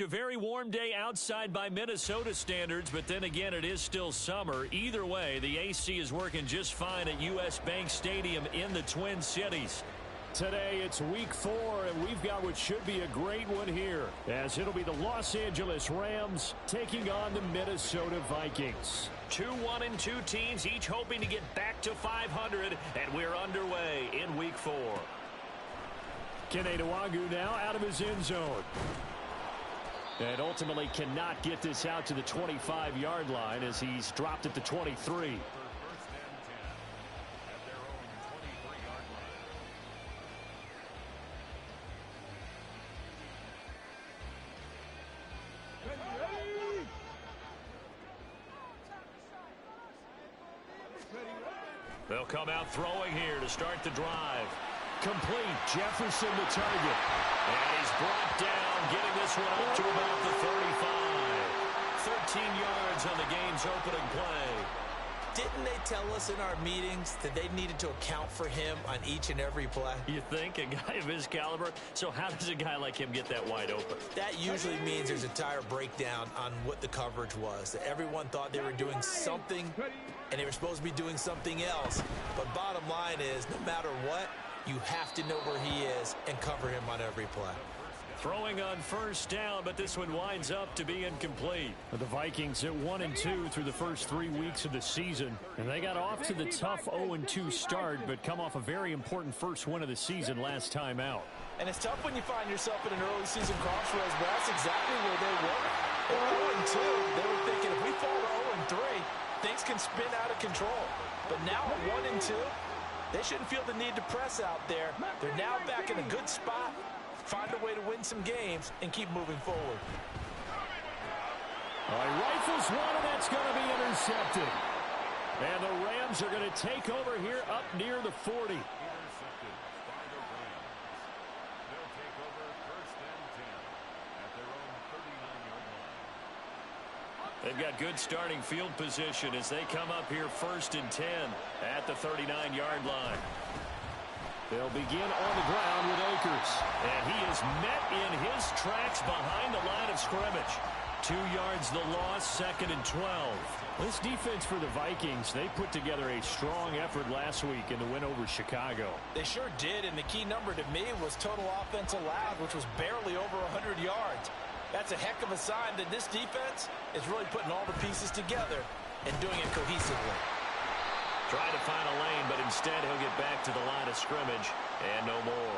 A very warm day outside by Minnesota standards, but then again, it is still summer. Either way, the AC is working just fine at U.S. Bank Stadium in the Twin Cities. Today, it's week 4, and we've got what should be a great one here, as it'll be the Los Angeles Rams taking on the Minnesota Vikings. 2-1-2 teams, each hoping to get back to 500, and we're underway in week 4. Kene Nwangwu now out of his end zone. And ultimately cannot get this out to the 25-yard line as he's dropped at the 23. They'll come out throwing here to start the drive. Complete. Jefferson the target. And he's brought down, getting this one up to about the 35. 13 yards on the game's opening play. Didn't they tell us in our meetings that they needed to account for him on each and every play? You think? A guy of his caliber? So how does a guy like him get that wide open? That usually means there's a entire breakdown on what the coverage was. That everyone thought they were doing something, and they were supposed to be doing something else. But bottom line is, no matter what, you have to know where he is and cover him on every play. Throwing on first down, but this one winds up to be incomplete. The Vikings at 1-2 through the first 3 weeks of the season. And they got off to the tough 0-2 start, but come off a very important first win of the season last time out. And it's tough when you find yourself in an early season crossroads, but that's exactly where they were. At 0-2, they were thinking if we fall to 0-3, things can spin out of control. But now at 1-2, they shouldn't feel the need to press out there. They're now back in a good spot. Find a way to win some games and keep moving forward. All right, rifles one, and that's going to be intercepted. And the Rams are going to take over here up near the 40. They've got good starting field position as they come up here 1st and 10 at the 39-yard line. They'll begin on the ground with Akers. And he is met in his tracks behind the line of scrimmage. 2 yards the loss, 2nd and 12. This defense for the Vikings, they put together a strong effort last week in the win over Chicago. They sure did, and the key number to me was total offense allowed, which was barely over 100 yards. That's a heck of a sign that this defense is really putting all the pieces together and doing it cohesively. Trying to find a lane, but instead he'll get back to the line of scrimmage and no more.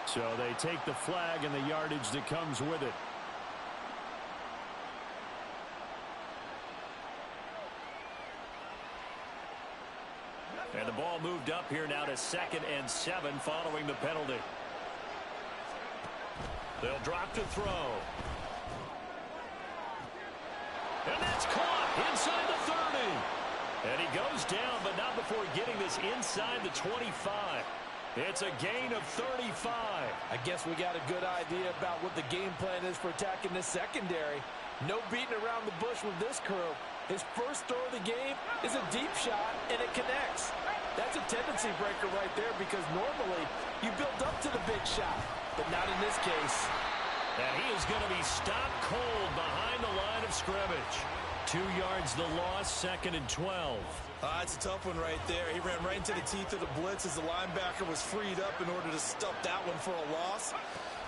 So they take the flag and the yardage that comes with it. And the ball moved up here now to 2nd and 7 following the penalty. They'll drop to throw. And that's caught inside the 30. And he goes down, but not before getting this inside the 25. It's a gain of 35. I guess we got a good idea about what the game plan is for attacking this secondary. No beating around the bush with this crew. His first throw of the game is a deep shot, and it connects. That's a tendency breaker right there because normally you build up to the big shot, but not in this case. And he is going to be stopped cold behind the line of scrimmage. 2 yards the loss, 2nd and 12. It's a tough one right there. He ran right into the teeth of the blitz as the linebacker was freed up in order to stuff that one for a loss.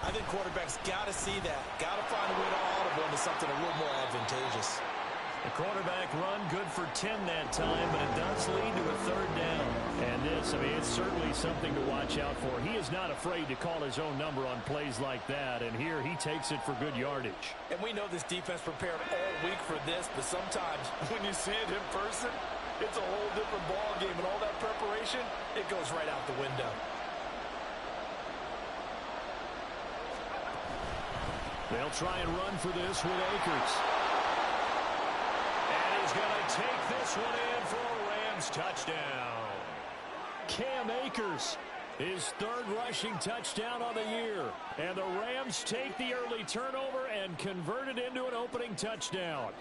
I think quarterbacks got to see that. Got to find a way to audible into something a little more advantageous. The quarterback run good for 10 that time, but it does lead to a 3rd down. And this, I mean, it's certainly something to watch out for. He is not afraid to call his own number on plays like that, and here he takes it for good yardage. And we know this defense prepared all week for this, but sometimes when you see it in person, it's a whole different ball game, and all that preparation, it goes right out the window. They'll try and run for this with Akers. He's going to take this one in for a Rams touchdown. Cam Akers, his 3rd rushing touchdown on the year. And the Rams take the early turnover and convert it into an opening touchdown.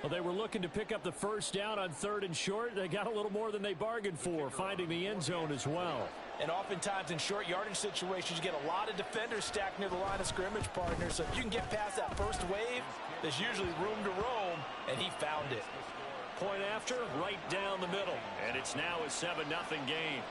Well, they were looking to pick up the first down on 3rd and short. They got a little more than they bargained for, finding the end zone as well. And oftentimes in short yardage situations, you get a lot of defenders stacked near the line of scrimmage, partner. So if you can get past that first wave, there's usually room to roam, and he found it. Point after, right down the middle. And it's now a 7-0 game.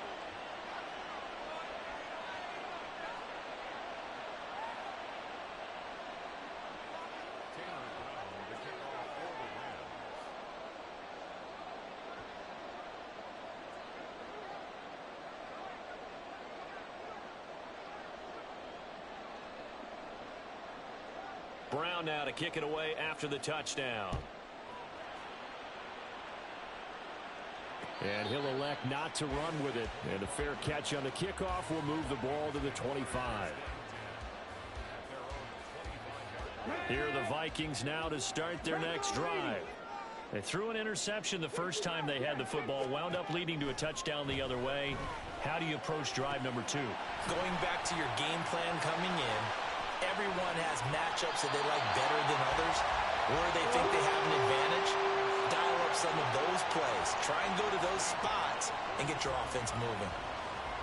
Brown now to kick it away after the touchdown. And he'll elect not to run with it. And a fair catch on the kickoff will move the ball to the 25. Here are the Vikings now to start their next drive. They threw an interception the first time they had the football, wound up leading to a touchdown the other way. How do you approach drive number 2? Going back to your game plan coming in, everyone has matchups that they like better than others, or they think they have an advantage. Dial up some of those plays. Try and go to those spots and get your offense moving.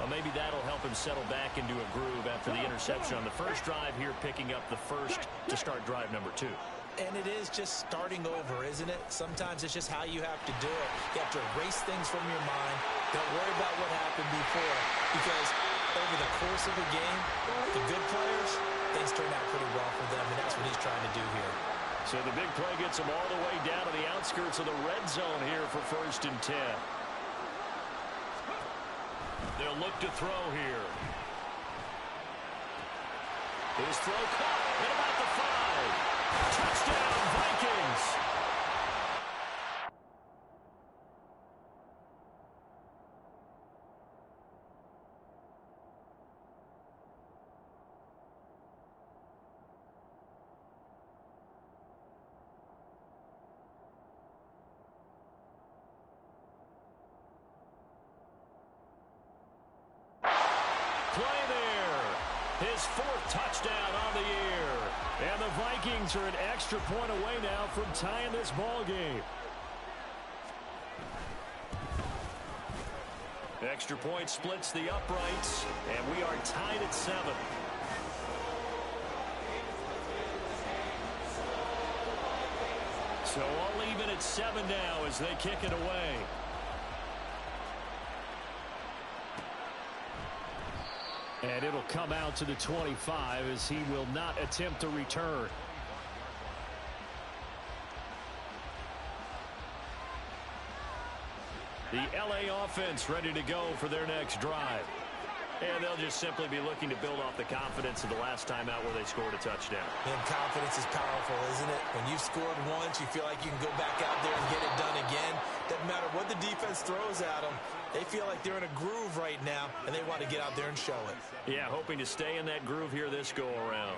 Well, maybe that'll help him settle back into a groove after the interception on the first drive here, picking up the first to start drive number 2. And it is just starting over, isn't it? Sometimes it's just how you have to do it. You have to erase things from your mind. Don't worry about what happened before, because over the course of a game, the good players, things turn out pretty well for them, and that's what he's trying to do here. So the big play gets him all the way down to the outskirts of the red zone here for 1st and 10. They'll look to throw here. His throw caught at about the 5. Touchdown, Vikings. Play there. His 4th touchdown on the year. And the Vikings are an extra point away now from tying this ball game. Extra point splits the uprights, and we are tied at 7. So all even at 7 now as they kick it away. And it'll come out to the 25 as he will not attempt to return. The LA offense ready to go for their next drive. And they'll just simply be looking to build off the confidence of the last time out where they scored a touchdown. And confidence is powerful, isn't it? When you've scored once, you feel like you can go back out there and get it done again. Doesn't matter what the defense throws at them. They feel like they're in a groove right now, and they want to get out there and show it. Yeah, hoping to stay in that groove here this go-around.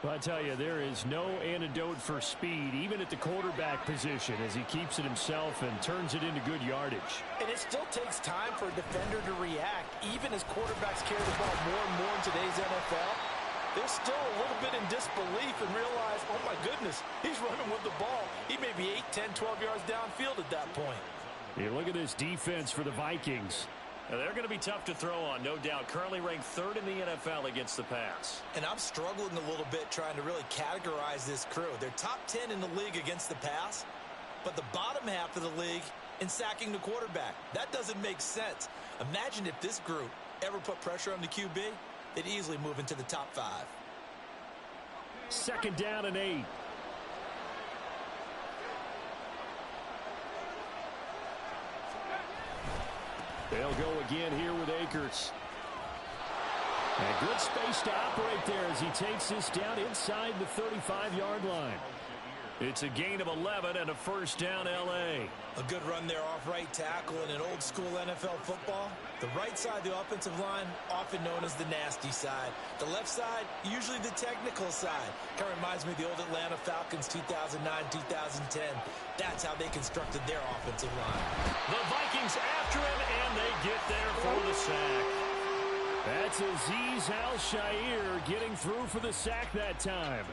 Well, I tell you, there is no antidote for speed, even at the quarterback position, as he keeps it himself and turns it into good yardage. And it still takes time for a defender to react. Even as quarterbacks carry the ball more and more in today's NFL, they're still a little bit in disbelief and realize, oh my goodness, he's running with the ball. He may be 8, 10, 12 yards downfield at that point. Yeah, look at this defense for the Vikings. Now, they're going to be tough to throw on, no doubt. Currently ranked 3rd in the NFL against the pass. And I'm struggling a little bit trying to really categorize this crew. They're top 10 in the league against the pass, but the bottom half of the league in sacking the quarterback. That doesn't make sense. Imagine if this group ever put pressure on the QB, they'd easily move into the top 5. 2nd down and 8. They'll go again here with Akers. And good space to operate there as he takes this down inside the 35-yard line. It's a gain of 11 and a 1st down L.A. A good run there off right tackle in an old-school NFL football. The right side of the offensive line, often known as the nasty side. The left side, usually the technical side. Kind of reminds me of the old Atlanta Falcons 2009-2010. That's how they constructed their offensive line. The Vikings after him, and they get there for the sack. That's Azeez Al-Shaair getting through for the sack that time.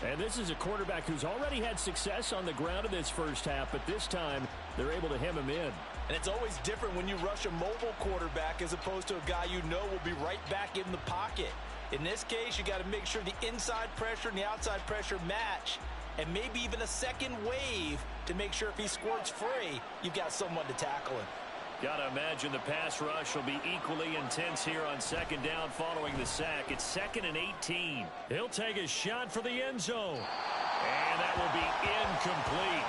And this is a quarterback who's already had success on the ground in this first half, but this time they're able to hem him in. And it's always different when you rush a mobile quarterback as opposed to a guy you know will be right back in the pocket. In this case, you got to make sure the inside pressure and the outside pressure match, and maybe even a second wave to make sure if he squirts free, you've got someone to tackle him. Got to imagine the pass rush will be equally intense here on second down following the sack. It's 2nd and 18. He'll take a shot for the end zone. And that will be incomplete.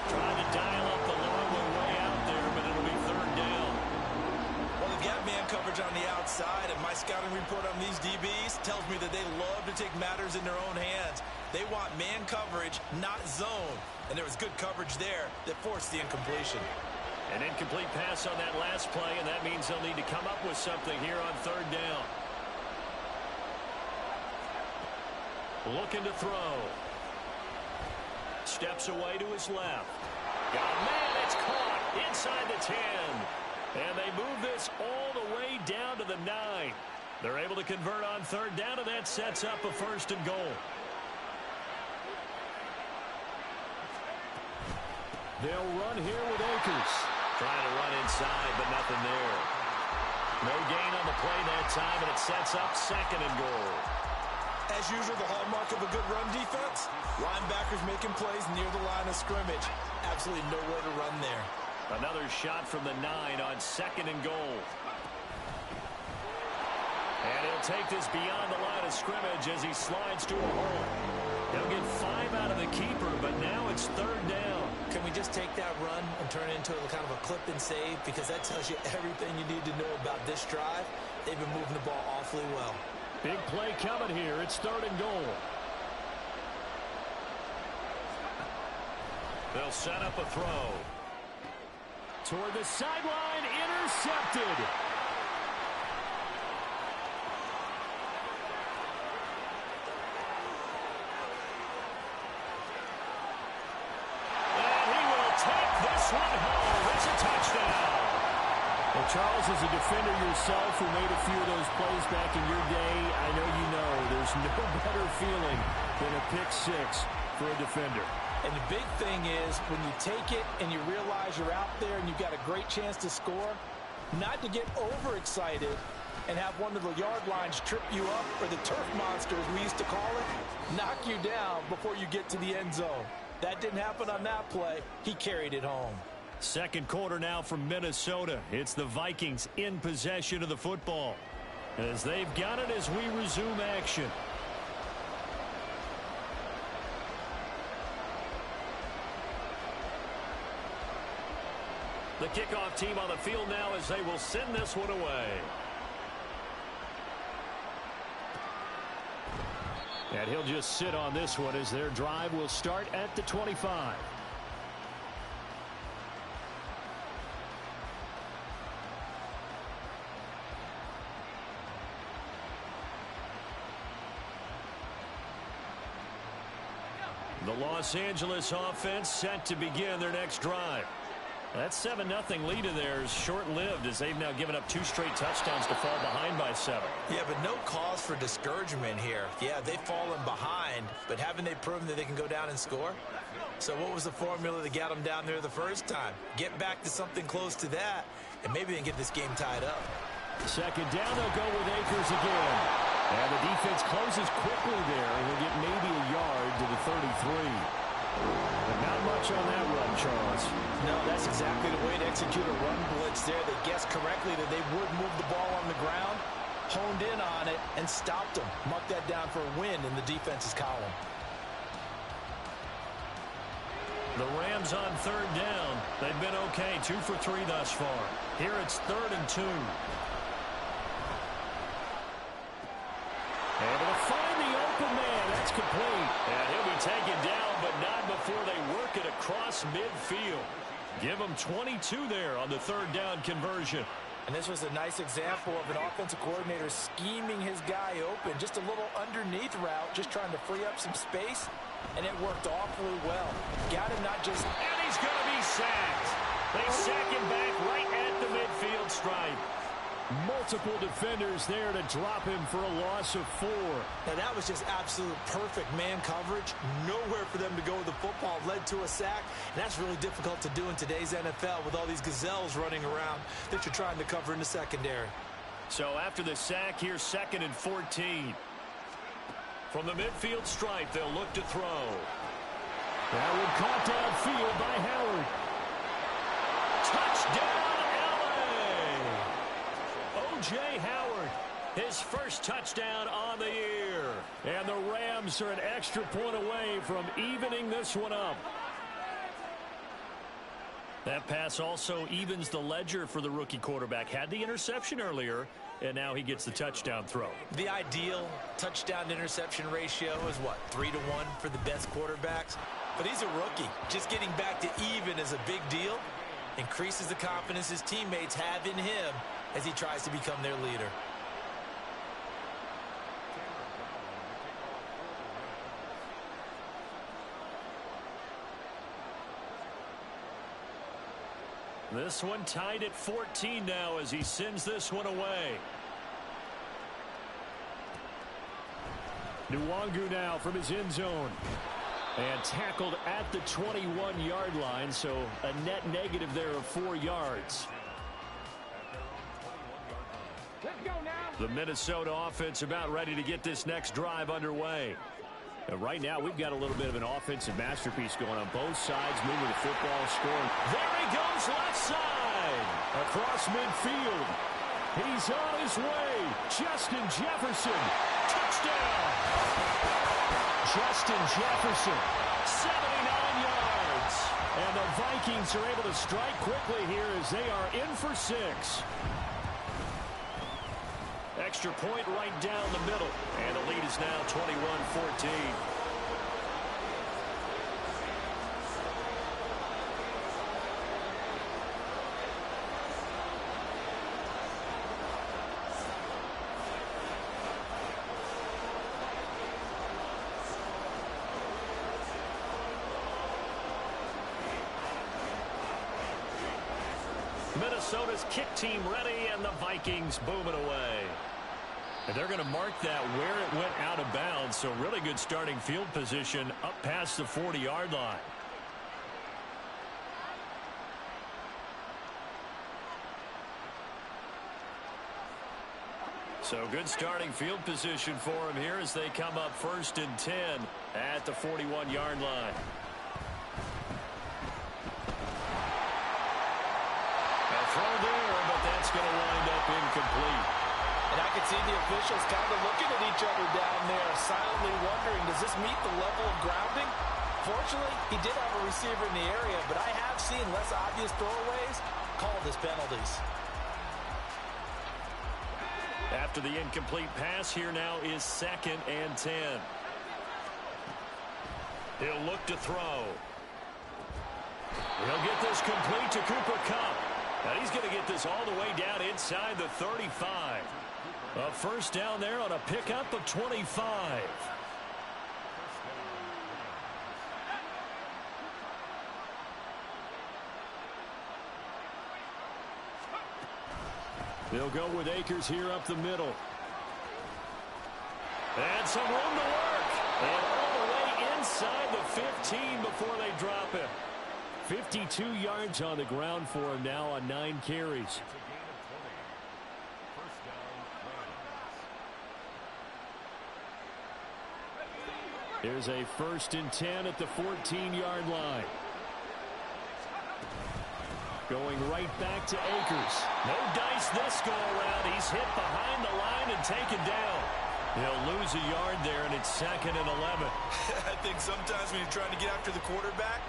Trying to dial up the long way out there, but it'll be 3rd down. Well, they've got man coverage on the outside, and my scouting report on these DBs tells me that they love to take matters in their own hands. They want man coverage, not zone. And there was good coverage there that forced the incompletion. An incomplete pass on that last play, and that means they'll need to come up with something here on 3rd down. Looking to throw. Steps away to his left. Got a man, it's caught inside the 10. And they move this all the way down to the 9. They're able to convert on 3rd down, and that sets up a 1st and goal. They'll run here with Akers. Trying to run inside, but nothing there. No gain on the play that time, and it sets up 2nd and goal. As usual, the hallmark of a good run defense, linebackers making plays near the line of scrimmage. Absolutely nowhere to run there. Another shot from the 9 on 2nd and goal. And he'll take this beyond the line of scrimmage as he slides to a hole. He'll get 5 out of the keeper, but now it's 3rd down. Can we just take that run and turn it into a kind of a clip and save? Because that tells you everything you need to know about this drive. They've been moving the ball awfully well. Big play coming here. It's 3rd and goal. They'll set up a throw. Toward the sideline, intercepted. This one home. It's a touchdown. Well, Charles, as a defender yourself who made a few of those plays back in your day, I know you know there's no better feeling than a pick 6 for a defender. And the big thing is when you take it and you realize you're out there and you've got a great chance to score, not to get overexcited and have one of the yard lines trip you up, or the turf monster, as we used to call it, knock you down before you get to the end zone. That didn't happen on that play. He carried it home. 2nd quarter now from Minnesota. It's the Vikings in possession of the football, as they've got it as we resume action. The kickoff team on the field now as they will send this one away. And he'll just sit on this one as their drive will start at the 25. The Los Angeles offense set to begin their next drive. That 7-0 lead of theirs short-lived as they've now given up 2 straight touchdowns to fall behind by 7. Yeah, but no cause for discouragement here. Yeah, they've fallen behind, but haven't they proven that they can go down and score? So what was the formula that got them down there the first time? Get back to something close to that, and maybe they can get this game tied up. 2nd down, they'll go with Akers again. And the defense closes quickly there, and he'll get maybe a yard to the 33. But not much on that run, Charles. No, that's exactly the way to execute a run blitz there. They guessed correctly that they would move the ball on the ground, honed in on it, and stopped them. Mark that down for a win in the defense's column. The Rams on 3rd down. They've been okay, 2 for 3 thus far. Here it's 3rd and 2. Able to find the open man. That's complete. And he'll be taken down, but not before they work it across midfield. Give them 22 there on the 3rd down conversion. And this was a nice example of an offensive coordinator scheming his guy open. Just a little underneath route, just trying to free up some space, and it worked awfully well. Got him not just... And he's going to be sacked. They sack him back right at the midfield stripe. Multiple defenders there to drop him for a loss of 4. Now, that was just absolute perfect man coverage. Nowhere for them to go with the football. Led to a sack, and that's really difficult to do in today's NFL with all these gazelles running around that you're trying to cover in the secondary. So after the sack, here's 2nd and 14. From the midfield stripe, they'll look to throw. That one caught downfield by Howard. Touchdown, L.A. O.J. Howard, his first touchdown on the year. And the Rams are an extra point away from evening this one up. That pass also evens the ledger for the rookie quarterback. Had the interception earlier, and now he gets the touchdown throw. The ideal touchdown-interception ratio is what, 3-1 for the best quarterbacks? But he's a rookie. Just getting back to even is a big deal. Increases the confidence his teammates have in him as he tries to become their leader. This one tied at 14 now as he sends this one away. Nwangu now from his end zone. And tackled at the 21-yard line, so a net negative there of 4 yards. The Minnesota offense about ready to get this next drive underway. Right now, we've got a little bit of an offensive masterpiece going on both sides, moving the football, scoring. There he goes, left side. Across midfield. He's on his way. Justin Jefferson. Touchdown. Justin Jefferson. 79 yards. And the Vikings are able to strike quickly here as they are in for 6. Extra point right down the middle. And the lead is now 21-14. Minnesota's kick team ready, and the Vikings boom it away. And they're going to mark that where it went out of bounds, so really good starting field position up past the 40-yard line. So good starting field position for him here as they come up 1st and 10 at the 41-yard line. A throw there, but that's going to wind up incomplete. And I can see the officials kind of looking at each other down there, silently wondering, does this meet the level of grounding? Fortunately, he did have a receiver in the area, but I have seen less obvious throwaways called as penalties. After the incomplete pass, here now is 2nd and 10. He'll look to throw. He'll get this complete to Cooper Kupp. Now he's going to get this all the way down inside the 35. A first down there on a pickup of 25. They'll go with Akers here up the middle. And some room to work. And all the way inside the 15 before they drop him. 52 yards on the ground for him now on 9 carries. Here's a 1st and 10 at the 14-yard line. Going right back to Akers. No dice this go around. He's hit behind the line and taken down. He'll lose a yard there, and it's 2nd and 11. I think sometimes when you're trying to get after the quarterback,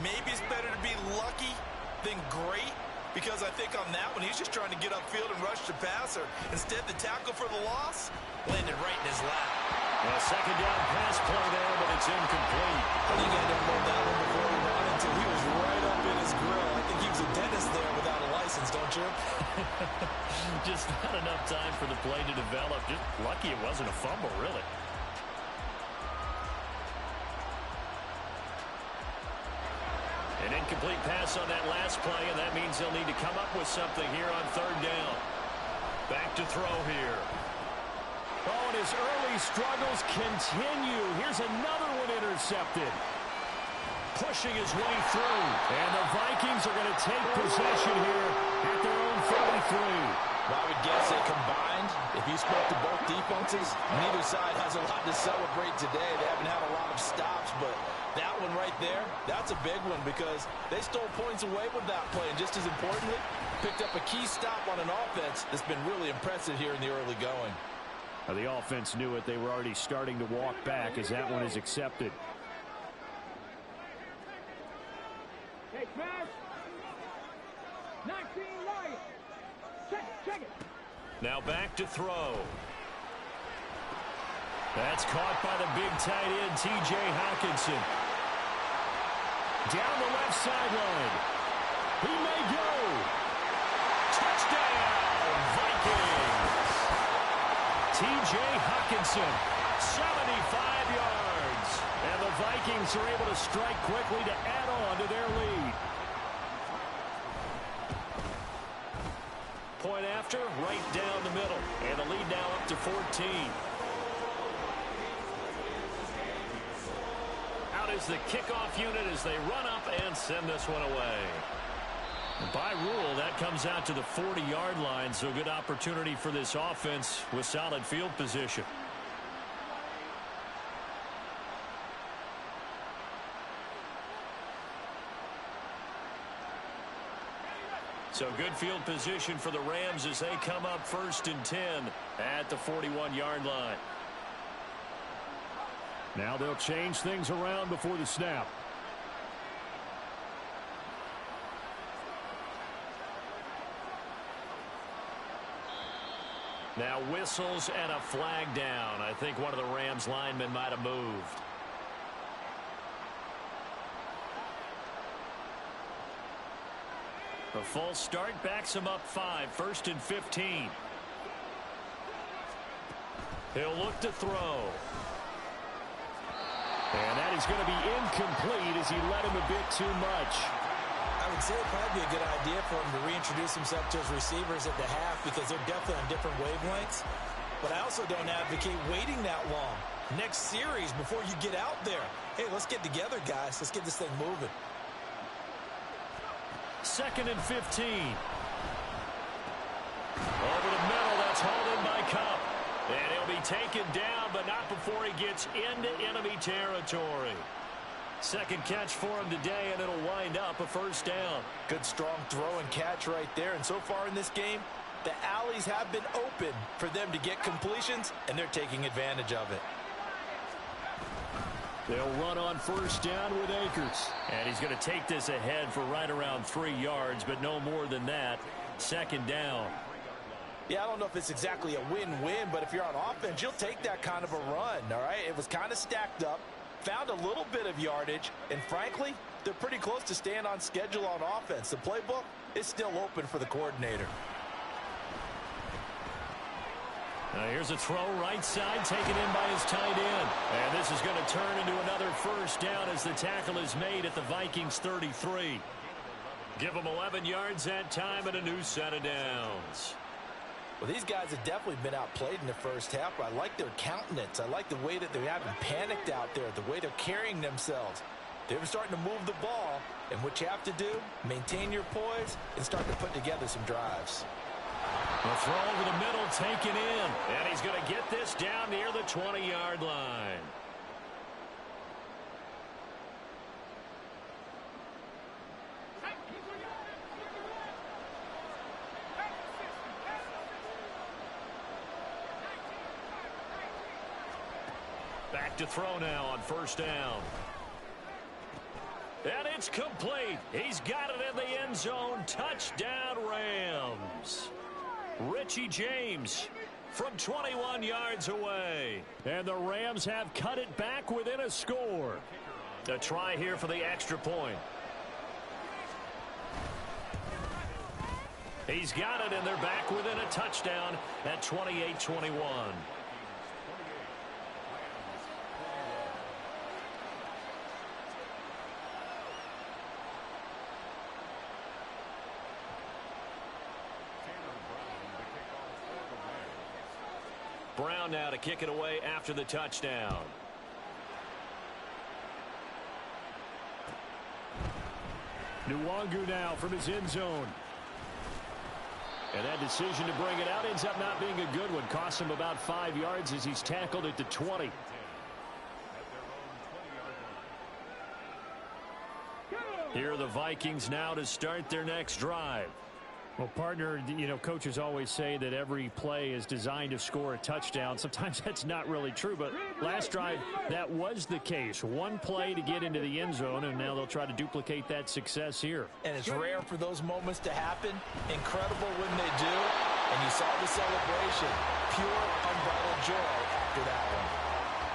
maybe it's better to be lucky than great, because I think on that one, he's just trying to get upfield and rush the passer. Instead, the tackle for the loss landed right in his lap. A 2nd down pass play there, but it's incomplete. I think I didn't know that one before he ran into. He was right up in his grill. I think he was a dentist there without a license, don't you? Just not enough time for the play to develop. Just lucky it wasn't a fumble, really. An incomplete pass on that last play, and that means they'll need to come up with something here on 3rd down. Back to throw here. Oh, and his early struggles continue. Here's another one intercepted. Pushing his way through. And the Vikings are going to take possession here at their own 33. Well, I would guess they combined. If you spoke to both defenses, neither side has a lot to celebrate today. They haven't had a lot of stops, but that one right there, that's a big one because they stole points away with that play. And just as importantly, picked up a key stop on an offense that's been really impressive here in the early going. The offense knew it. They were already starting to walk back as that one is accepted. Hey, Smash! 19 right! Check it! Now back to throw. That's caught by the big tight end, T.J. Hockenson. Down the left sideline. He may go. Touchdown, Vikings! T.J. Hockenson, 75 yards. And the Vikings are able to strike quickly to add on to their lead. Point after, right down the middle. And the lead now up to 14. Out is the kickoff unit as they run up and send this one away. By rule, that comes out to the 40-yard line, so good opportunity for this offense with solid field position. So good field position for the Rams as they come up 1st and 10 at the 41-yard line. Now they'll change things around before the snap. Now whistles and a flag down. I think one of the Rams linemen might have moved. A false start backs him up 5, 1st and 15. He'll look to throw. And that is going to be incomplete as he led him a bit too much. I would say it'd probably be a good idea for him to reintroduce himself to his receivers at the half because they're definitely on different wavelengths. But I also don't advocate waiting that long. Next series before you get out there. Hey, let's get together, guys. Let's get this thing moving. 2nd and 15. Over the middle, that's hauled in by Cup. And he'll be taken down, but not before he gets into enemy territory. Second catch for him today, and it'll wind up a 1st down. Good, strong throw and catch right there. And so far in this game, the alleys have been open for them to get completions, and they're taking advantage of it. They'll run on 1st down with Akers. And he's going to take this ahead for right around 3 yards, but no more than that. 2nd down. Yeah, I don't know if it's exactly a win-win, but if you're on offense, you'll take that kind of a run, all right? It was kind of stacked up, found a little bit of yardage, and frankly, they're pretty close to staying on schedule on offense. The playbook is still open for the coordinator. Now here's a throw right side taken in by his tight end. And this is going to turn into another 1st down as the tackle is made at the Vikings 33. Give them 11 yards that time and a new set of downs. Well, these guys have definitely been outplayed in the first half, but I like their countenance. I like the way that they haven't panicked out there, the way they're carrying themselves. They're starting to move the ball, and what you have to do, maintain your poise and start to put together some drives. The throw over the middle taken in, and he's going to get this down near the 20-yard line. Back to throw now on 1st down. And it's complete. He's got it in the end zone. Touchdown, Rams. Richie James from 21 yards away. And the Rams have cut it back within a score. A try here for the extra point. He's got it, and they're back within a touchdown at 28-21. Brown now to kick it away after the touchdown. Nwangu now from his end zone. And that decision to bring it out ends up not being a good one. Costs him about 5 yards as he's tackled at the 20. Here are the Vikings now to start their next drive. Well, partner, you know, coaches always say that every play is designed to score a touchdown. Sometimes that's not really true, but last drive, that was the case. One play to get into the end zone, and now they'll try to duplicate that success here. And it's rare for those moments to happen. Incredible when they do. And you saw the celebration. Pure, unbridled joy after that one.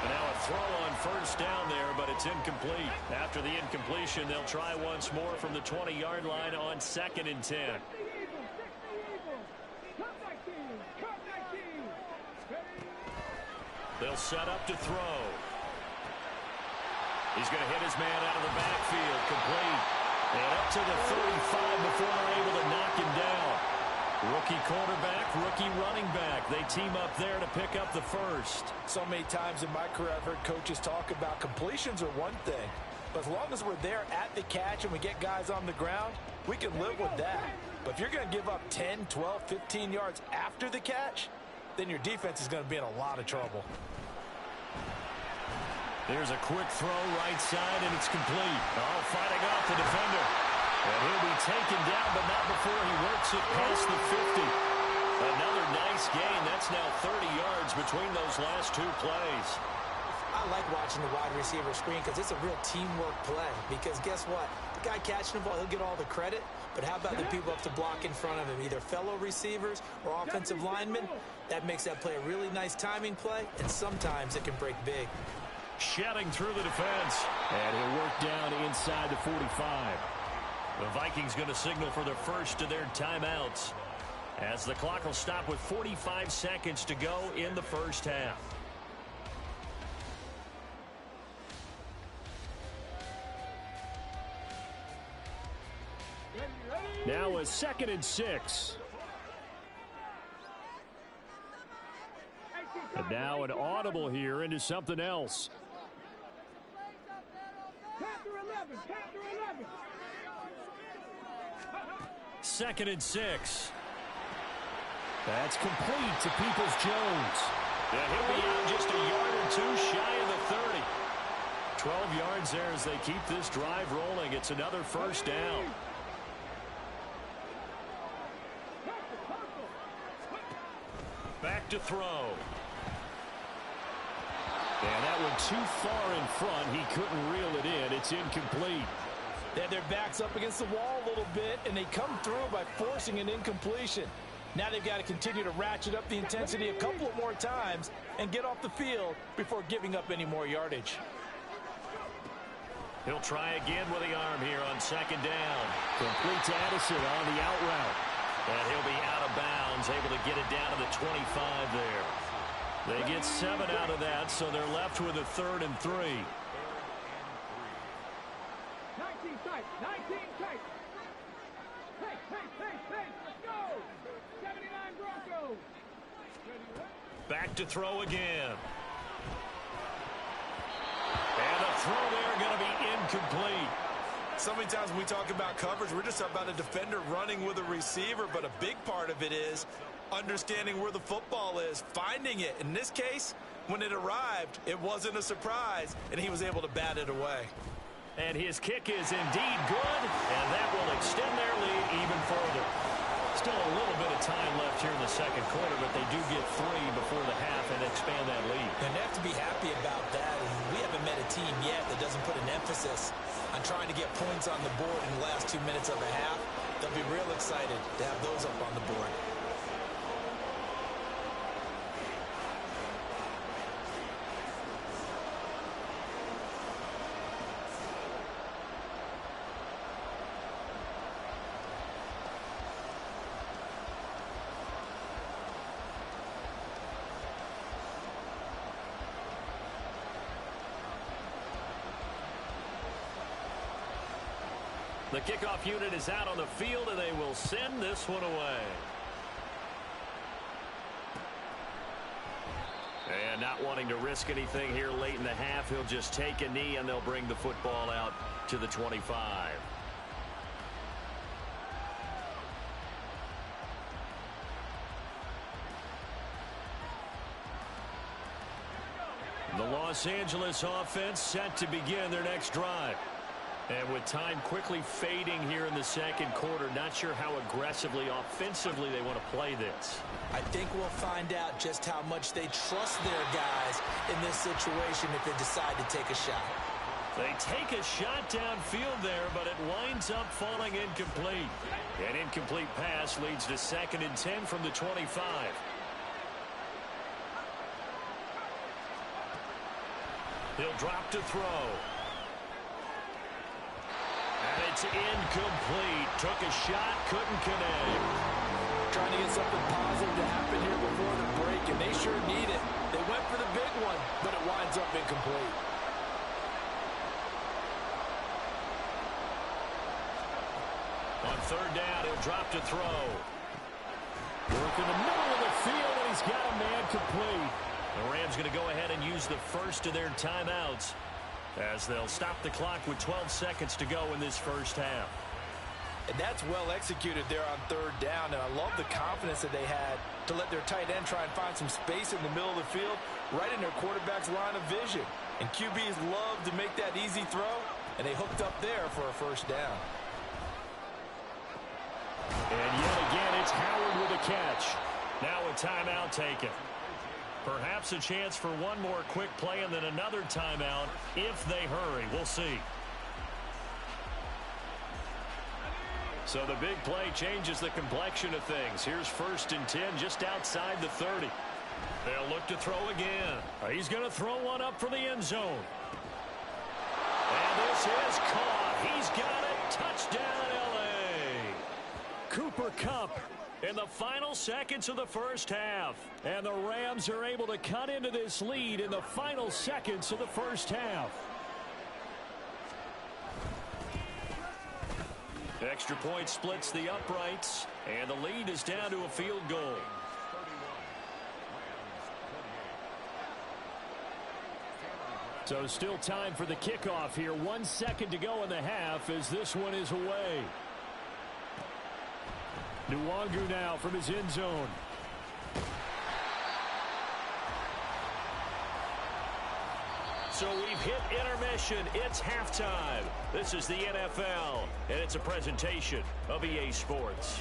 And now a throw on first down there, but it's incomplete. After the incompletion, they'll try once more from the 20-yard line on 2nd and 10. They'll set up to throw. He's going to hit his man out of the backfield. Complete. And up to the 35 before they're able to knock him down. Rookie quarterback, rookie running back. They team up there to pick up the first. So many times in my career I've heard coaches talk about completions are one thing. But as long as we're there at the catch and we get guys on the ground, we can live with that. But if you're going to give up 10, 12, 15 yards after the catch, then your defense is going to be in a lot of trouble. There's a quick throw right side, and it's complete. Oh, fighting off the defender. And he'll be taken down, but not before he works it past the 50. Another nice gain. That's now 30 yards between those last two plays. I like watching the wide receiver screen because it's a real teamwork play. Because guess what? The guy catching the ball, he'll get all the credit. But how about the people up to block in front of him, either fellow receivers or offensive linemen? That makes that play a really nice timing play, and sometimes it can break big. Shedding through the defense. And he'll work down inside the 45. The Vikings going to signal for their first of their timeouts, as the clock will stop with 45 seconds to go in the first half. Now a 2nd and 6. And now an audible here into something else. Chapter 11, chapter 11. 2nd and 6. That's complete to Peoples-Jones. Yeah, he'll be out just a yard or two shy of the 30. 12 yards there as they keep this drive rolling. It's another first down. Back to throw. And that one too far in front. He couldn't reel it in. It's incomplete. They had their backs up against the wall a little bit, and they come through by forcing an incompletion. Now they've got to continue to ratchet up the intensity a couple of more times and get off the field before giving up any more yardage. He'll try again with the arm here on 2nd down. Complete to Addison on the out route. And he'll be out of bounds, able to get it down to the 25 there. They get 7 out of that, so they're left with a 3rd and 3. 19 tight, 19 tight. Hey, let's go. 79 Broncos. Back to throw again. And the throw there going to be incomplete. So many times when we talk about coverage, we're just talking about a defender running with a receiver, but a big part of it is understanding where the football is, finding it. In this case, when it arrived, it wasn't a surprise, and he was able to bat it away. And his kick is indeed good, and that will extend their lead even further. Still a little bit of time left here in the second quarter, but they do get 3 before the half and expand that lead. And they have to be happy about that. And we haven't met a team yet that doesn't put an emphasis on trying to get points on the board in the last 2 minutes of a half. They'll be real excited to have those up on the board. The kickoff unit is out on the field, and they will send this one away. And not wanting to risk anything here late in the half, he'll just take a knee and they'll bring the football out to the 25. The Los Angeles offense set to begin their next drive. And with time quickly fading here in the second quarter, not sure how aggressively, offensively they want to play this. I think we'll find out just how much they trust their guys in this situation if they decide to take a shot. They take a shot downfield there, but it winds up falling incomplete. An incomplete pass leads to 2nd and 10 from the 25. He'll drop to throw. And it's incomplete. Took a shot, couldn't connect. Trying to get something positive to happen here before the break, and they sure need it. They went for the big one, but it winds up incomplete. On 3rd down, he'll drop to throw. Work in the middle of the field, and he's got a man complete. The Rams going to go ahead and use the first of their timeouts as they'll stop the clock with 12 seconds to go in this first half. And that's well executed there on 3rd down, and I love the confidence that they had to let their tight end try and find some space in the middle of the field, right in their quarterback's line of vision. And QBs love to make that easy throw, and they hooked up there for a 1st down. And yet again, it's Howard with a catch. Now a timeout taken. Perhaps a chance for one more quick play and then another timeout if they hurry. We'll see. So the big play changes the complexion of things. Here's 1st and 10 just outside the 30. They'll look to throw again. He's going to throw one up for the end zone. And this is caught. He's got it. Touchdown, L.A. Cooper Kupp in the final seconds of the first half. And the Rams are able to cut into this lead in the final seconds of the first half. Extra point splits the uprights, and the lead is down to a field goal. So still time for the kickoff here. 1 second to go in the half as this one is away. Nwangu now from his end zone. So we've hit intermission. It's halftime. This is the NFL, and it's a presentation of EA Sports.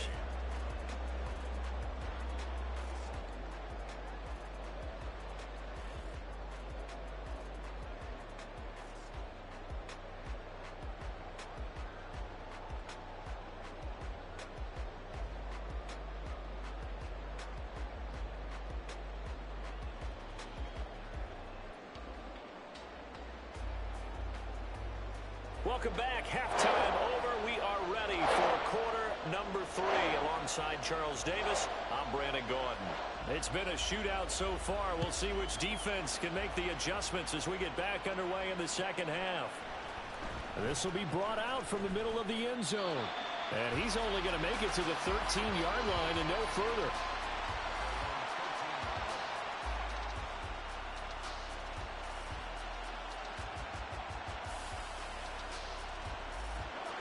Welcome back. Halftime over. We are ready for quarter number 3. Alongside Charles Davis, I'm Brandon Gordon. It's been a shootout so far. We'll see which defense can make the adjustments as we get back underway in the second half. This will be brought out from the middle of the end zone. And he's only going to make it to the 13-yard line and no further.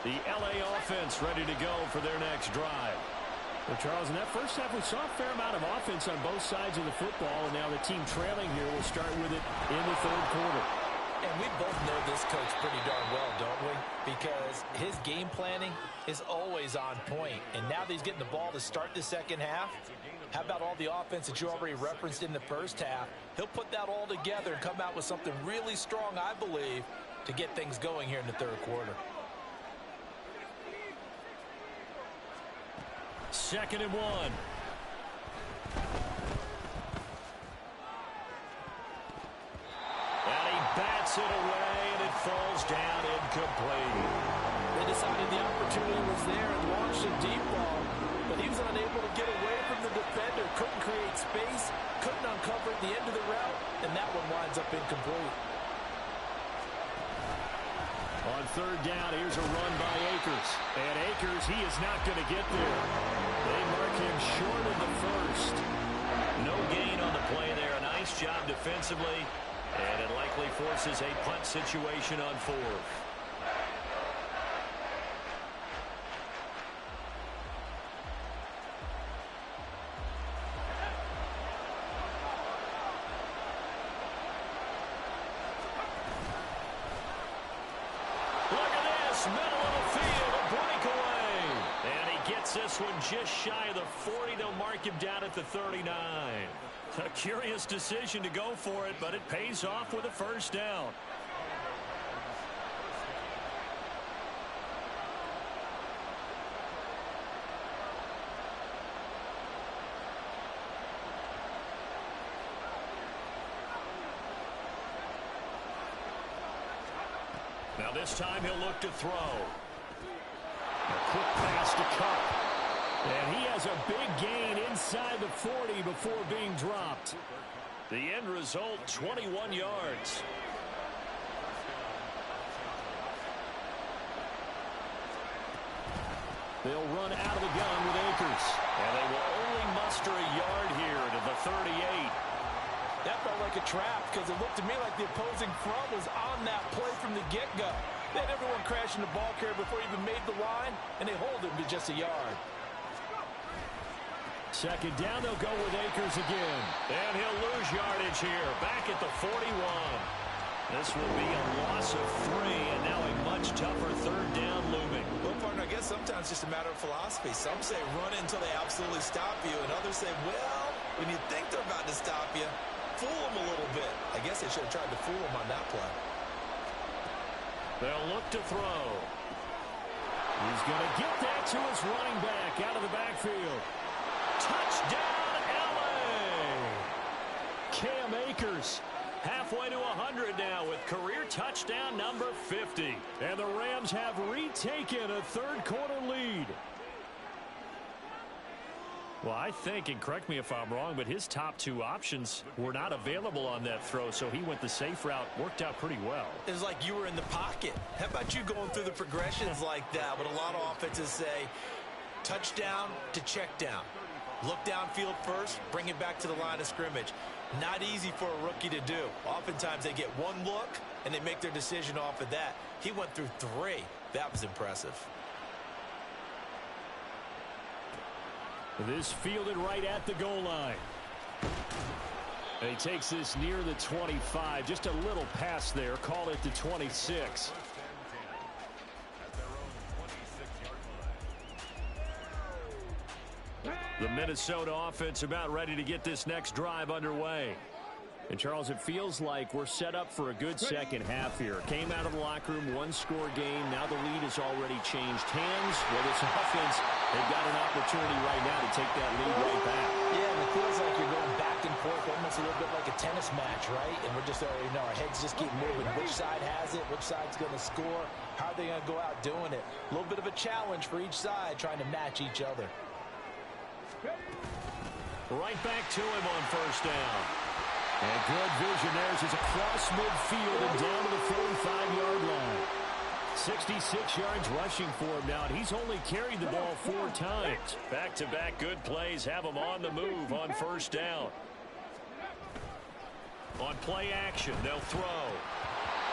The L.A. offense ready to go for their next drive. Well, Charles, in that first half, we saw a fair amount of offense on both sides of the football, and now the team trailing here will start with it in the 3rd quarter. And we both know this coach pretty darn well, don't we? Because his game planning is always on point. And now that he's getting the ball to start the second half, how about all the offense that you already referenced in the first half? He'll put that all together and come out with something really strong, I believe, to get things going here in the 3rd quarter. 2nd and 1. And he bats it away, and it falls down incomplete. They decided the opportunity was there and launched a deep ball, but he was unable to get away from the defender, couldn't create space, couldn't uncover at the end of the route, and that one winds up incomplete. On 3rd down, here's a run by Akers. And Akers, he is not going to get there. They mark him short of the first. No gain on the play there, and I Nice job defensively, and it likely forces a punt situation on fourth. Middle of the field, a breakaway. And he gets this one just shy of the 40. They'll mark him down at the 39. A curious decision to go for it, but it pays off with a first down. Now this time he'll look to throw. A quick pass to Cup. And he has a big gain inside the 40 before being dropped. The end result, 21 yards. They'll run out of the gun with Akers. And they will only muster a yard here to the 38. That felt like a trap because it looked to me like the opposing front was on that play from the get-go. They had everyone crashing the ball carrier before he even made the line, and they hold him to just a yard. Second down, they'll go with Akers again. And he'll lose yardage here, back at the 41. This will be a loss of 3, and now a much tougher third down looming. Well, partner, I guess sometimes it's just a matter of philosophy. Some say run until they absolutely stop you, and others say, well, when you think they're about to stop you, fool him a little bit. I guess they should have tried to fool him on that play. They'll look to throw. He's going to get that to his running back out of the backfield. Touchdown, L.A. Cam Akers halfway to 100 now with career touchdown number 50. And the Rams have retaken a third-quarter lead. Well, I think, and correct me if I'm wrong, but his top two options were not available on that throw, so he went the safe route. Worked out pretty well. It was like you were in the pocket. How about you going through the progressions like that? What a lot of offenses say, touchdown to check down. Look downfield first, bring it back to the line of scrimmage. Not easy for a rookie to do. Oftentimes they get one look, and they make their decision off of that. He went through 3. That was impressive. This fielded right at the goal line. And he takes this near the 25. Just a little pass there. Call it the 26. The Minnesota offense about ready to get this next drive underway. And, Charles, it feels like we're set up for a good second half here. Came out of the locker room, one-score game. Now the lead has already changed hands. Well, this offense, they've got an opportunity right now to take that lead right back. Yeah, and it feels like you're going back and forth, almost a little bit like a tennis match, right? And we're just already know our heads just keep moving. Which side has it? Which side's going to score? How are they going to go out doing it? A little bit of a challenge for each side, trying to match each other. Right back to him on first down. And good vision there as he's across midfield and down to the 45-yard line. 66 yards rushing for him now, and he's only carried the ball 4 times. Back-to-back good plays have him on the move on first down. On play action, they'll throw.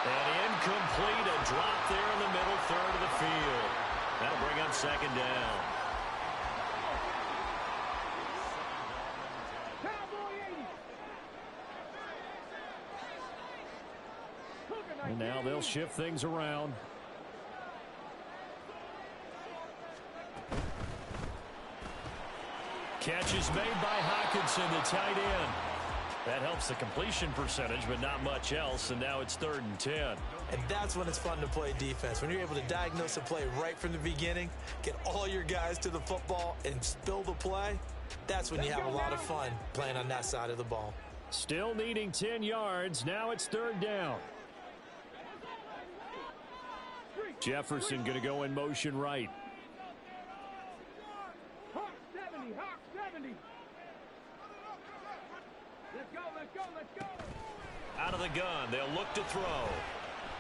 And incomplete, a drop there in the middle third of the field. That'll bring up second down. And now they'll shift things around. Catch is made by Hockenson, the tight end. That helps the completion percentage, but not much else, and now it's 3rd and 10. And that's when it's fun to play defense. When you're able to diagnose a play right from the beginning, get all your guys to the football, and spill the play, that's when you have a lot of fun playing on that side of the ball. Still needing 10 yards. Now it's 3rd down. Jefferson going to go in motion right. Hawk 70, Hawk 70. Let's go, let's go, let's go. Out of the gun, they'll look to throw.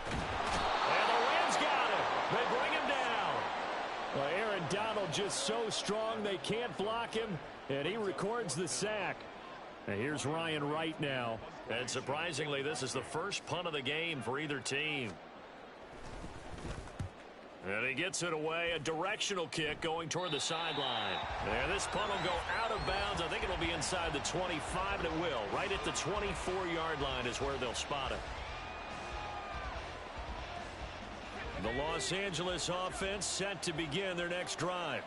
And the Rams got him. They bring him down. Well, Aaron Donald just so strong they can't block him, and he records the sack. And here's Ryan Wright now. And surprisingly, this is the first punt of the game for either team. And he gets it away, a directional kick going toward the sideline. And this punt will go out of bounds. I think it'll be inside the 25, and it will. Right at the 24-yard line is where they'll spot it. The Los Angeles offense set to begin their next drive.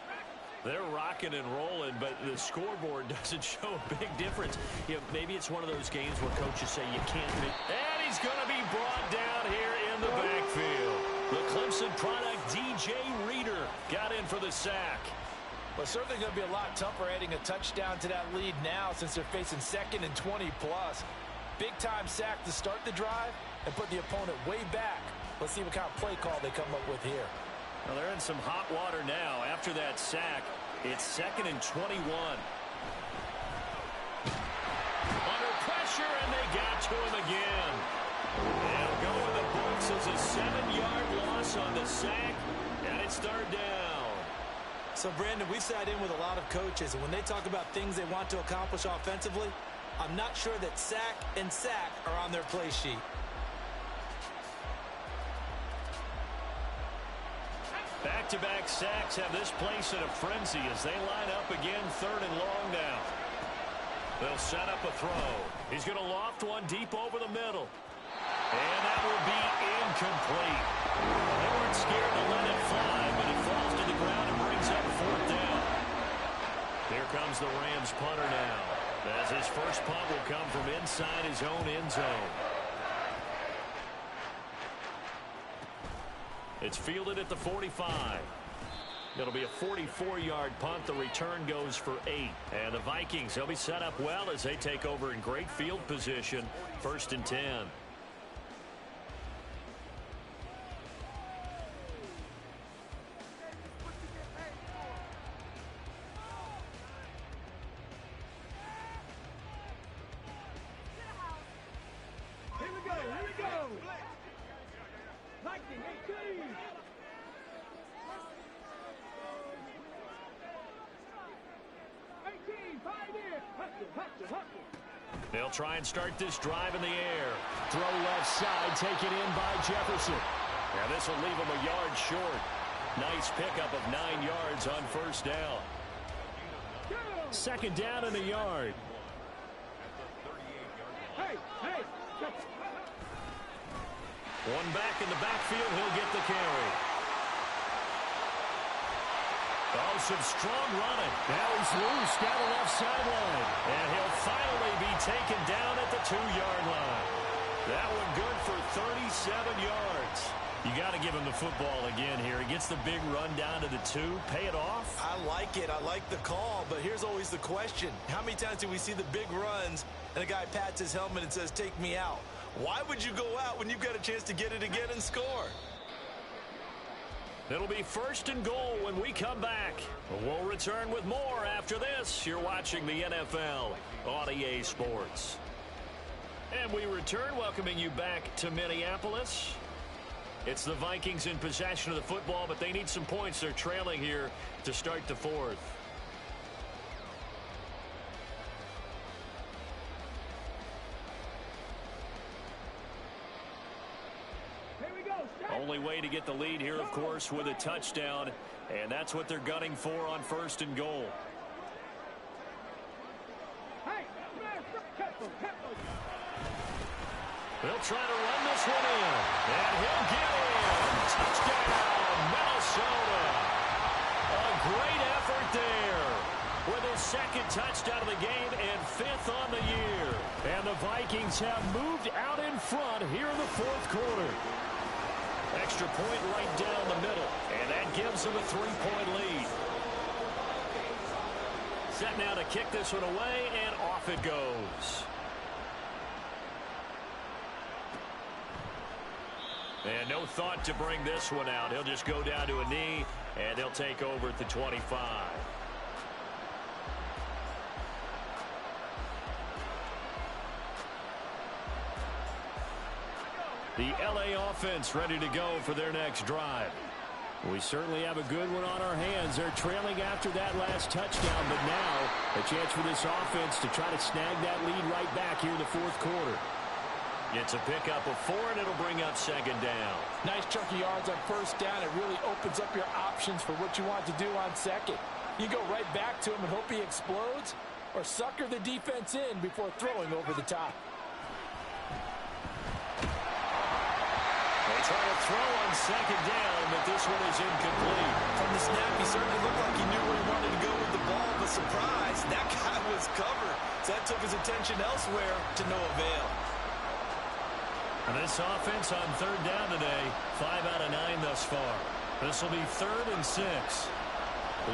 They're rocking and rolling, but the scoreboard doesn't show a big difference. You know, maybe it's one of those games where coaches say you can't make. And he's going to be brought down here in the backfield. The Clemson product, DJ Reader, got in for the sack. But certainly going to be a lot tougher adding a touchdown to that lead now since they're facing 2nd and 20+. Big-time sack to start the drive and put the opponent way back. Let's see what kind of play call they come up with here. Well, they're in some hot water now. After that sack, it's 2nd and 21. Under pressure, and they got to him again. They'll go in the books as a 7-yard loss on the sack, and it's 3rd down. So, Brandon, we've sat in with a lot of coaches, and when they talk about things they want to accomplish offensively, I'm not sure that sack and sack are on their play sheet. Back-to-back sacks have this place in a frenzy as they line up again 3rd and long now. They'll set up a throw. He's going to loft one deep over the middle. And that will be incomplete. They weren't scared to let it fly, but it falls to the ground and brings up 4th down. Here comes the Rams punter now, as his first punt will come from inside his own end zone. It's fielded at the 45. It'll be a 44-yard punt. The return goes for 8. And the Vikings, they'll be set up well as they take over in great field position. 1st and 10. Here we go. Viking 18. They'll try and start this drive in the air. Throw left side, taken in by Jefferson. Now this will leave him a yard short. Nice pickup of 9 yards on 1st down. 2nd down and a yard. Hey. One back in the backfield, he'll get the carry. Oh, some strong running. Now he's loose down the left sideline. And he'll finally be taken down at the 2-yard line. That one good for 37 yards. You got to give him the football again here. He gets the big run down to the 2. Pay it off. I like it. I like the call, but here's always the question. How many times do we see the big runs and a guy pats his helmet and says, take me out? Why would you go out when you've got a chance to get it again and score? It'll be 1st and goal when we come back. We'll return with more after this. You're watching the NFL on EA Sports. And we return, welcoming you back to Minneapolis. It's the Vikings in possession of the football, but they need some points. They're trailing here to start the 4th. Only way to get the lead here, of course, with a touchdown, and that's what they're gunning for on 1st and goal. They'll try to run this one in, and he'll get in. Touchdown, Minnesota. A great effort there with his 2nd touchdown of the game and 5th on the year. And the Vikings have moved out in front here in the 4th quarter. Extra point right down the middle, and that gives them a 3-point lead. Set now to kick this one away, and off it goes. And no thought to bring this one out. He'll just go down to a knee, and they'll take over at the 25. The LA offense ready to go for their next drive. We certainly have a good one on our hands. They're trailing after that last touchdown, but now a chance for this offense to try to snag that lead right back here in the fourth quarter. It's a pickup of 4, and it'll bring up second down. Nice chunk of yards on first down. It really opens up your options for what you want to do on second. You go right back to him and hope he explodes, or sucker the defense in before throwing over the top. They try to throw on second down, but this one is incomplete. From the snap, he certainly looked like he knew where he wanted to go with the ball, but surprise, that guy was covered. So that took his attention elsewhere to no avail. And this offense on third down today, 5 out of 9 thus far. This will be 3rd and 6.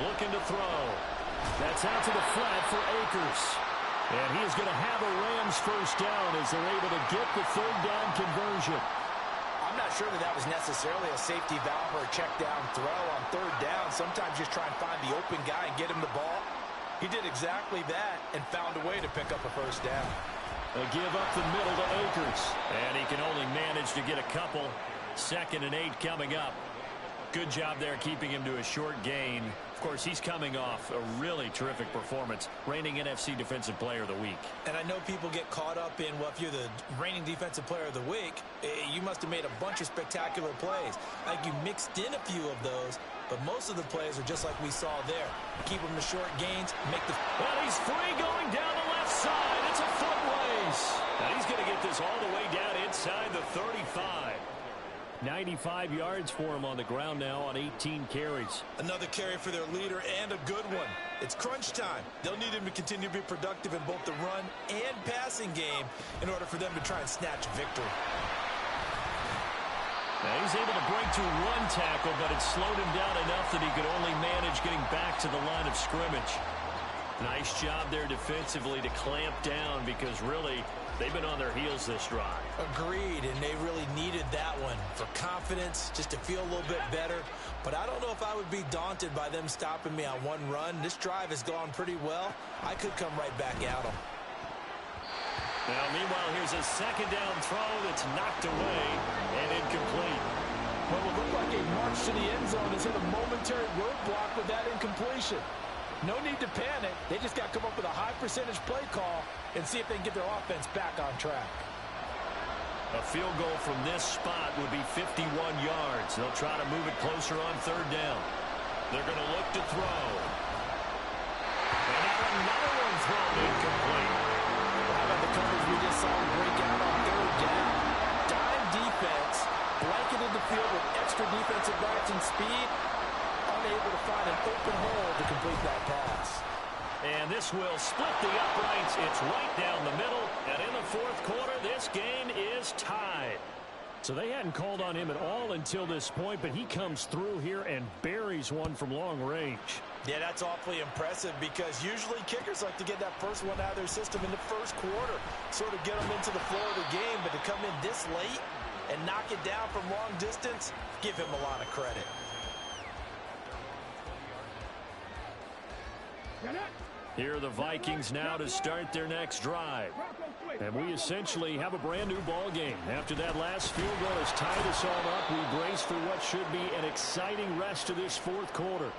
Looking to throw. That's out to the flat for Akers. And he is going to have a Rams first down as they're able to get the third down conversion. I'm not sure that was necessarily a safety valve or a check down throw on third down. Sometimes just try and find the open guy and get him the ball. He did exactly that and found a way to pick up a first down. A give up the middle to Akers. And he can only manage to get a couple. 2nd and 8 coming up. Good job there keeping him to a short gain. Of course, he's coming off a really terrific performance, reigning NFC Defensive Player of the Week. And I know people get caught up in, well, if you're the reigning Defensive Player of the Week, you must have made a bunch of spectacular plays. Like you mixed in a few of those, but most of the plays are just like we saw there. Keep them to short gains, make the... Well, he's free going down the left side. It's a foot race. And he's going to get this all the way down inside the 35. 95 yards for him on the ground now on 18 carries. Another carry for their leader and a good one. It's crunch time. They'll need him to continue to be productive in both the run and passing game in order for them to try and snatch victory. Now he's able to break through 1 tackle, but it slowed him down enough that he could only manage getting back to the line of scrimmage. Nice job there defensively to clamp down because really they've been on their heels this drive. Agreed, and they really needed that one for confidence, just to feel a little bit better. But I don't know if I would be daunted by them stopping me on one run. This drive has gone pretty well. I could come right back at them. Now, meanwhile, here's a second down throw that's knocked away and incomplete. What will look like a march to the end zone has hit a momentary roadblock with that incompletion. No need to panic. They just got to come up with a high percentage play call and see if they can get their offense back on track. A field goal from this spot would be 51 yards. They'll try to move it closer on third down. They're going to look to throw. And now another one thrown incomplete. How about the coverage we just saw break out on third down? Dime defense, blanketed the field with extra defensive backs and speed, unable to find an open hole to complete that pass. And this will split the uprights. It's right down the middle. And in the fourth quarter, this game is tied. So they hadn't called on him at all until this point, but he comes through here and buries one from long range. Yeah, that's awfully impressive because usually kickers like to get that first one out of their system in the first quarter, sort of get them into the flow of the game, but to come in this late and knock it down from long distance, give him a lot of credit. Here are the Vikings now to start their next drive. And we essentially have a brand new ball game. After that last field goal has tied us all up, we brace for what should be an exciting rest of this fourth quarter.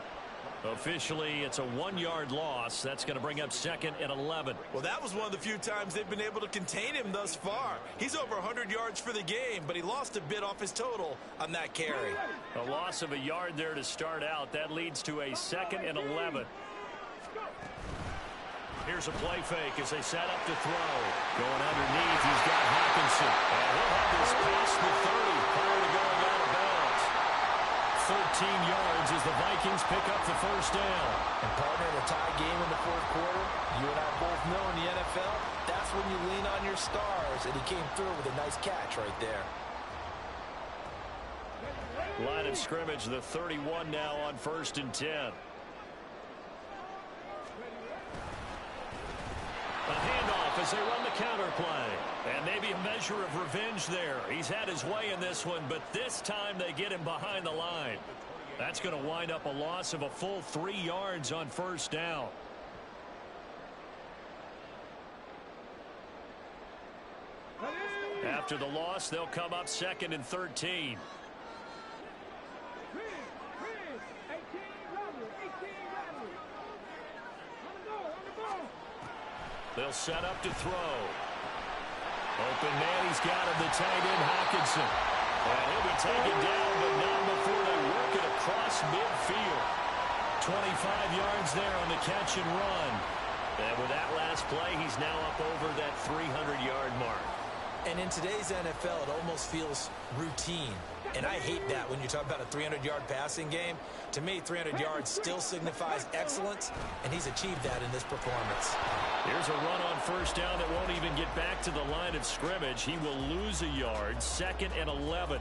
Officially, it's a 1-yard loss. That's going to bring up 2nd and 11. Well, that was one of the few times they've been able to contain him thus far. He's over 100 yards for the game, but he lost a bit off his total on that carry. A loss of a yard there to start out. That leads to a 2nd and 11. Here's a play fake as they set up to throw. Going underneath, he's got Hawkinson. And he'll have this past the 30 prior to going out of bounds. 13 yards as the Vikings pick up the first down. And partner, in a tie game in the fourth quarter, you and I both know in the NFL, that's when you lean on your stars, and he came through with a nice catch right there. Line of scrimmage, the 31 now on 1st and 10. A handoff as they run the counter play. And maybe a measure of revenge there. He's had his way in this one, but this time they get him behind the line. That's going to wind up a loss of a full 3 yards on first down. After the loss, they'll come up 2nd and 13. They'll set up to throw. Open man, he's got him, the tight end, Hockenson. And he'll be taken down, but not before they work it across midfield. 25 yards there on the catch and run. And with that last play, he's now up over that 300-yard mark. And in today's NFL, it almost feels routine. And I hate that when you talk about a 300-yard passing game. To me, 300 yards still signifies excellence, and he's achieved that in this performance. Here's a run on first down that won't even get back to the line of scrimmage. He will lose a yard, 2nd and 11.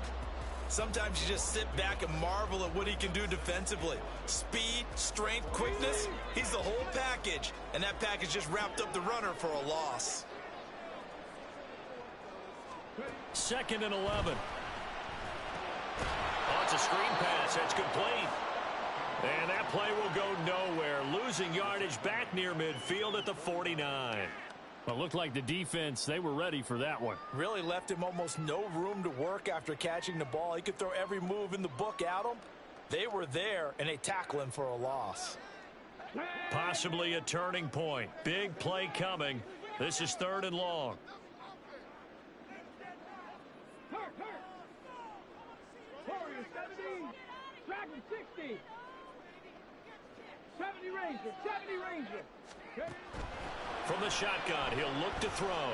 Sometimes you just sit back and marvel at what he can do defensively. Speed, strength, quickness, he's the whole package. And that package just wrapped up the runner for a loss. 2nd and 11. Oh, it's a screen pass. That's complete. And that play will go nowhere. Losing yardage back near midfield at the 49. Well, it looked like the defense, they were ready for that one. Really left him almost no room to work after catching the ball. He could throw every move in the book at him. They were there, and they tackle him for a loss. Possibly a turning point. Big play coming. This is 3rd and long. Warriors 70, Dragon 60. 70 Ranger, 70 Ranger. From the shotgun, he'll look to throw.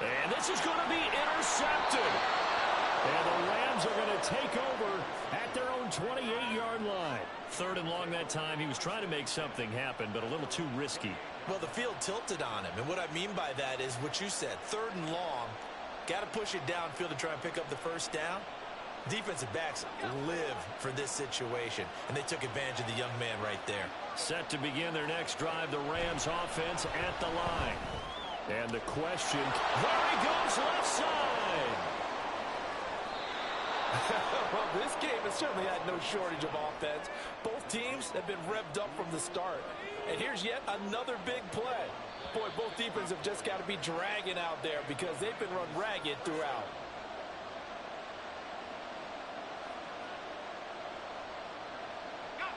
And this is going to be intercepted. And the Rams are going to take over at their own 28-yard line. 3rd and long that time. He was trying to make something happen, but a little too risky. Well, the field tilted on him. And what I mean by that is what you said, 3rd and long. Got to push it downfield to try and pick up the first down. Defensive backs live for this situation, and they took advantage of the young man right there. Set to begin their next drive, the Rams offense at the line. And the question, there he goes left side. Well, this game has certainly had no shortage of offense. Both teams have been revved up from the start. And here's yet another big play. Boy, both defenses have just got to be dragging out there because they've been run ragged throughout.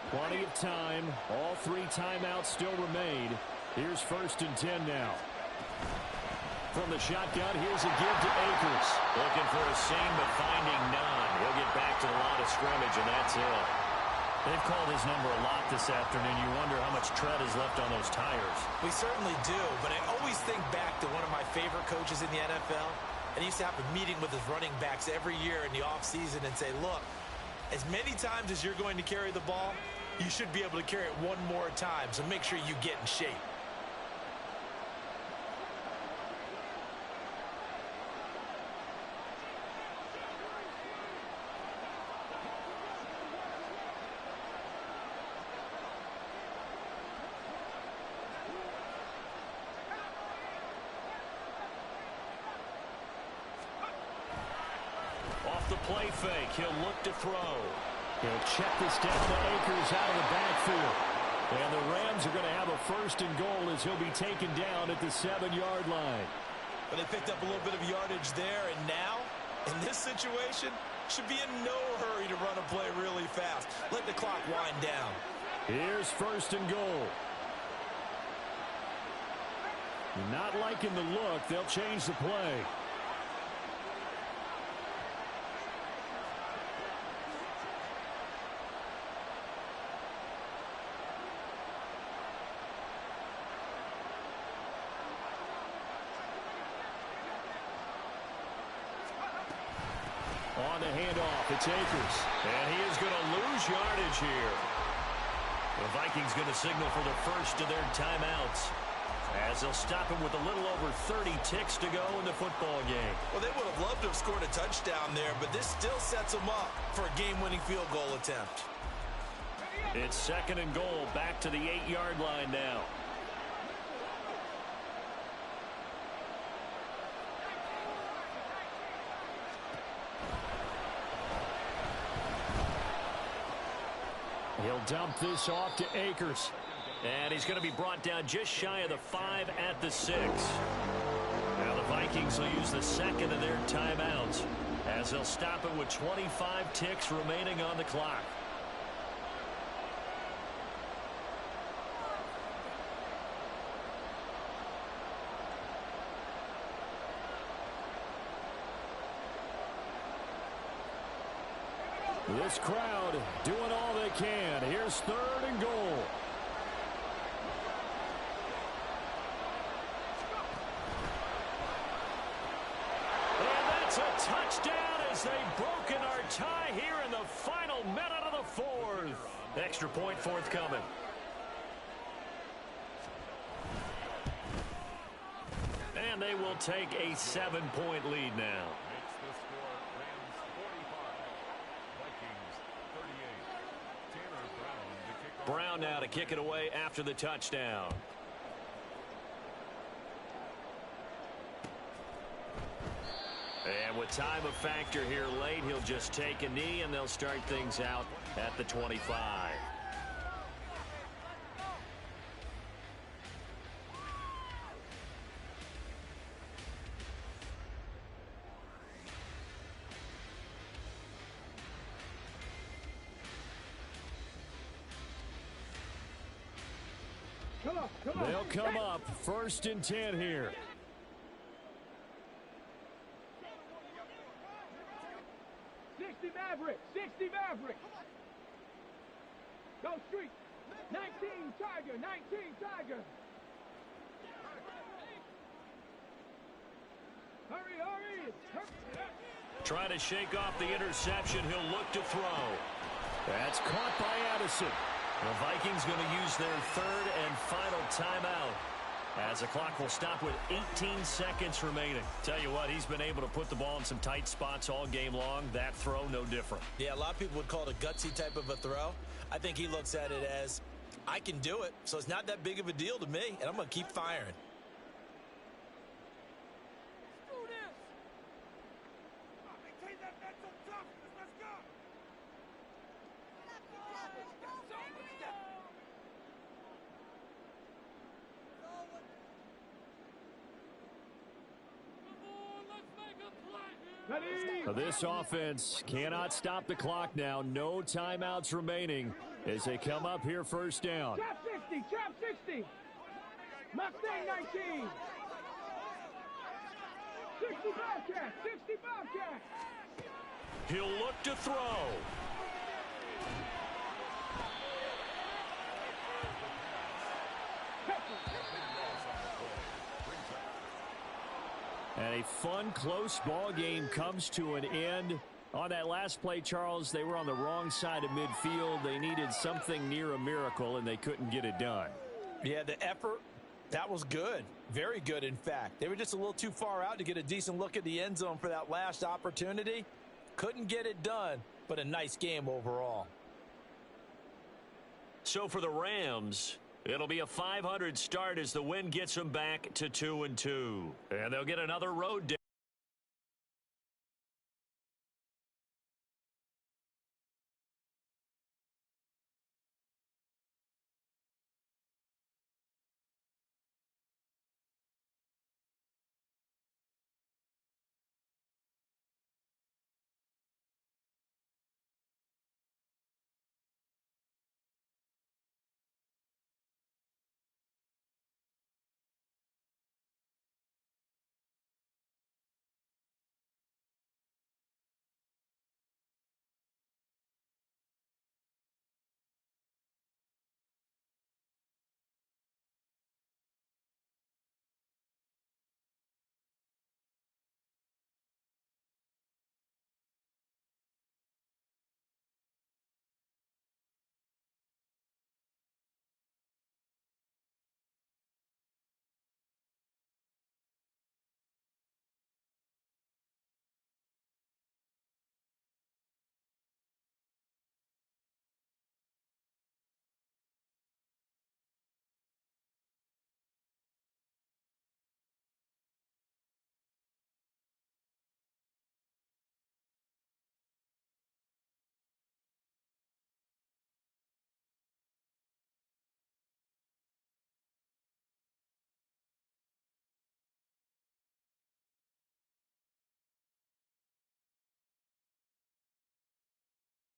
Plenty of time. All 3 timeouts still remain. Here's 1st and 10 now. From the shotgun, here's a give to Akers. Looking for a seam, but finding none. He'll get back to the line of scrimmage, and that's it. They've called his number a lot this afternoon. You wonder how much tread is left on those tires. We certainly do, but I always think back to one of my favorite coaches in the NFL. And he used to have a meeting with his running backs every year in the offseason and say, look, as many times as you're going to carry the ball, you should be able to carry it one more time, so make sure you get in shape. Off the play fake, he'll look to throw. He'll check this down to Akers out of the backfield. And the Rams are going to have a 1st and goal as he'll be taken down at the 7-yard line. But they picked up a little bit of yardage there, and now, in this situation, should be in no hurry to run a play really fast. Let the clock wind down. Here's 1st and goal. Not liking the look. They'll change the play. On the handoff, it's Akers. And he is going to lose yardage here. The Vikings going to signal for the first of their timeouts, as they'll stop him with a little over 30 ticks to go in the football game. Well, they would have loved to have scored a touchdown there, but this still sets them up for a game-winning field goal attempt. It's 2nd and goal, back to the 8-yard line now. He'll dump this off to Akers. And he's going to be brought down just shy of the 5 at the 6. Now the Vikings will use the 2nd of their timeouts, as they'll stop it with 25 ticks remaining on the clock. This crowd doing all they can. Here's 3rd and goal. And that's a touchdown as they've broken our tie here in the final minute of the 4th. Extra point forthcoming. And they will take a 7-point lead now. Brown now to kick it away after the touchdown. And with time a factor here late, he'll just take a knee and they'll start things out at the 25. They'll come up 1st and 10 here. Maverick, 60 Maverick. Go street. 19 Tiger, 19 Tiger. Hurry, hurry. Trying to shake off the interception. He'll look to throw. That's caught by Addison. The Vikings going to use their 3rd and final timeout as the clock will stop with 18 seconds remaining. Tell you what, he's been able to put the ball in some tight spots all game long. That throw, no different. Yeah, a lot of people would call it a gutsy type of a throw. I think he looks at it as, I can do it, so it's not that big of a deal to me, and I'm going to keep firing. This offense cannot stop the clock now. No timeouts remaining as they come up here 1st down. Trap 60, trap 60. Mustang 19. 60 Bobcat, 60 Bobcat. He'll look to throw. And a fun, close ball game comes to an end. On that last play, Charles, they were on the wrong side of midfield. They needed something near a miracle, and they couldn't get it done. Yeah, the effort, that was good. Very good, in fact. They were just a little too far out to get a decent look at the end zone for that last opportunity. Couldn't get it done, but a nice game overall. So for the Rams, it'll be a 500 start as the win gets them back to 2-2. And they'll get another road day.